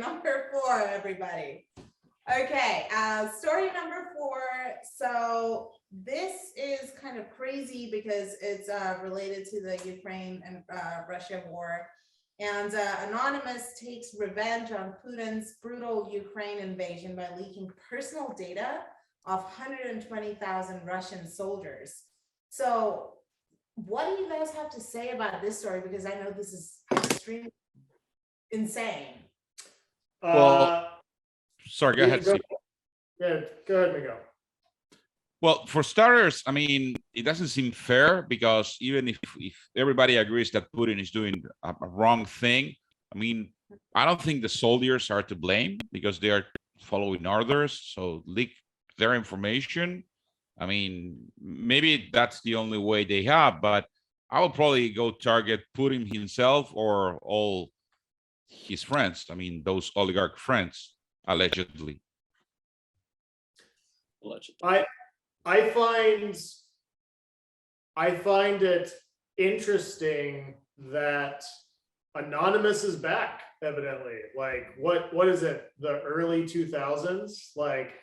number 4, everybody. Okay, story number 4. So this is kind of crazy because it's related to the Ukraine and Russia war. And Anonymous takes revenge on Putin's brutal Ukraine invasion by leaking personal data of 120,000 Russian soldiers. So what do you guys have to say about this story? Because I know this is extremely insane. Well, sorry, go ahead, Steve. Yeah, go ahead, Miguel. Well, for starters, I mean, it doesn't seem fair because even if everybody agrees that Putin is doing a wrong thing, I mean, I don't think the soldiers are to blame because they are following orders. So leak their information. I mean, maybe that's the only way they have, but I would probably go target Putin himself or all his friends. I mean, those oligarch friends, allegedly. I find it interesting that Anonymous is back, evidently. Like, what is it? The early 2000s? Like,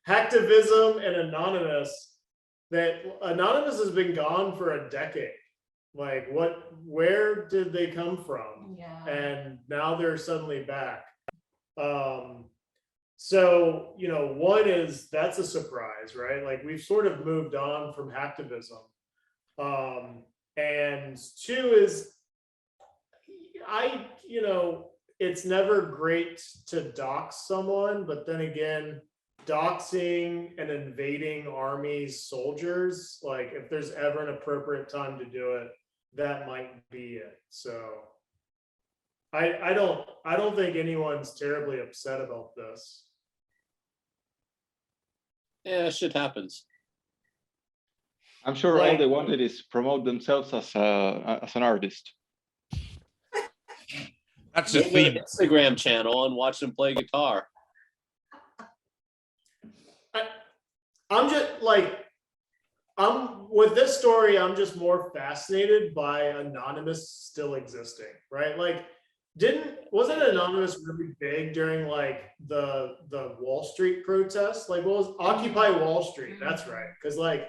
hacktivism and Anonymous. That Anonymous has been gone for a decade. Like, where did they come from? Yeah. And now they're suddenly back. So, one is that's a surprise, right? Like, we've sort of moved on from hacktivism. And 2 is it's never great to dox someone, but then again, doxing and invading armies, soldiers, like if there's ever an appropriate time to do it, that might be it. So I don't think anyone's terribly upset about this. Yeah, shit happens. I'm sure all they wanted is promote themselves as an artist. That's the Make an theme. Instagram channel and watch them play guitar. I'm just like, with this story, I'm just more fascinated by Anonymous still existing, right? Like, wasn't Anonymous really big during like the Wall Street protests? Like, what was Occupy Wall Street? That's right. Because like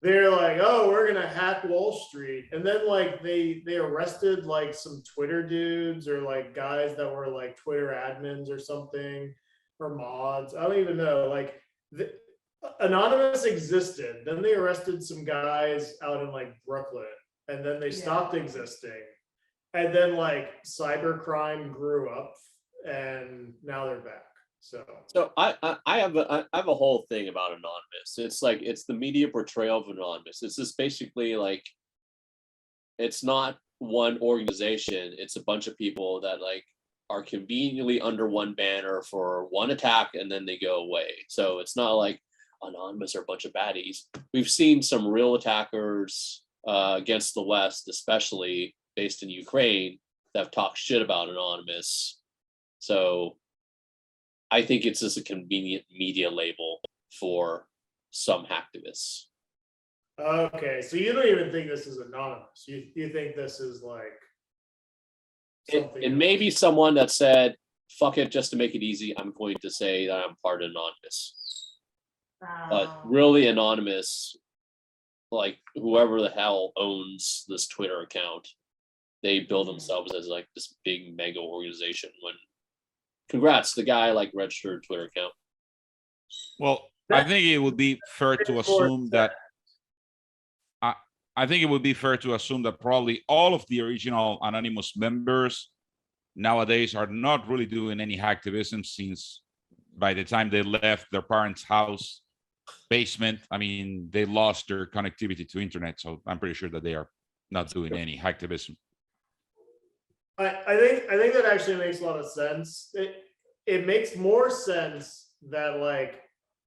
they're like, oh, we're gonna hack Wall Street, and then like they arrested like some Twitter dudes or like guys that were like Twitter admins or something or mods. I don't even know. Like Anonymous existed, then they arrested some guys out in like Brooklyn, and then they stopped existing. And then like cybercrime grew up, and now they're back. So I have a whole thing about Anonymous. It's like it's the media portrayal of Anonymous. It's just basically like it's not one organization. It's a bunch of people that like are conveniently under one banner for one attack and then they go away. So it's not like Anonymous are a bunch of baddies. We've seen some real attackers against the West, especially based in Ukraine, that have talked shit about Anonymous. So I think it's just a convenient media label for some hacktivists. okay, so you don't even think this is Anonymous. You think this is like something It else. may be someone that said, fuck it, just to make it easy, I'm going to say that I'm part of Anonymous. But really Anonymous, like whoever the hell owns this Twitter account, they build themselves as like this big mega organization. When congrats, the guy like registered Twitter account. Well, I think it would be fair to assume that I think it would be fair to assume that probably all of the original Anonymous members nowadays are not really doing any hacktivism, since by the time they left their parents' house basement, I mean, they lost their connectivity to internet. So I'm pretty sure that they are not doing any hacktivism. I think that actually makes a lot of sense. It makes more sense that like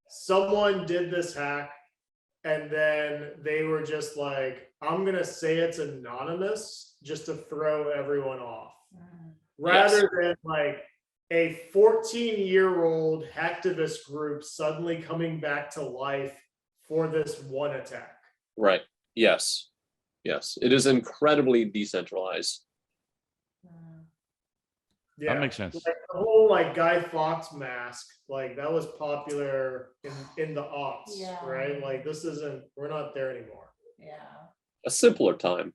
someone did this hack and then they were just like, I'm gonna say it's anonymous just to throw everyone off, rather than like a 14-year-old hacktivist group suddenly coming back to life for this one attack. Right. Yes. Yes. It is incredibly decentralized. Yeah. That makes sense. Like the whole like Guy Fawkes mask, like that was popular in the aughts, Yeah. right? Like this isn't, we're not there anymore. Yeah. A simpler time.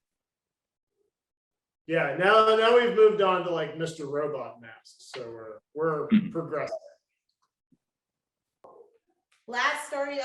Yeah, now we've moved on to like Mr. Robot masks, so we're progressing. Last story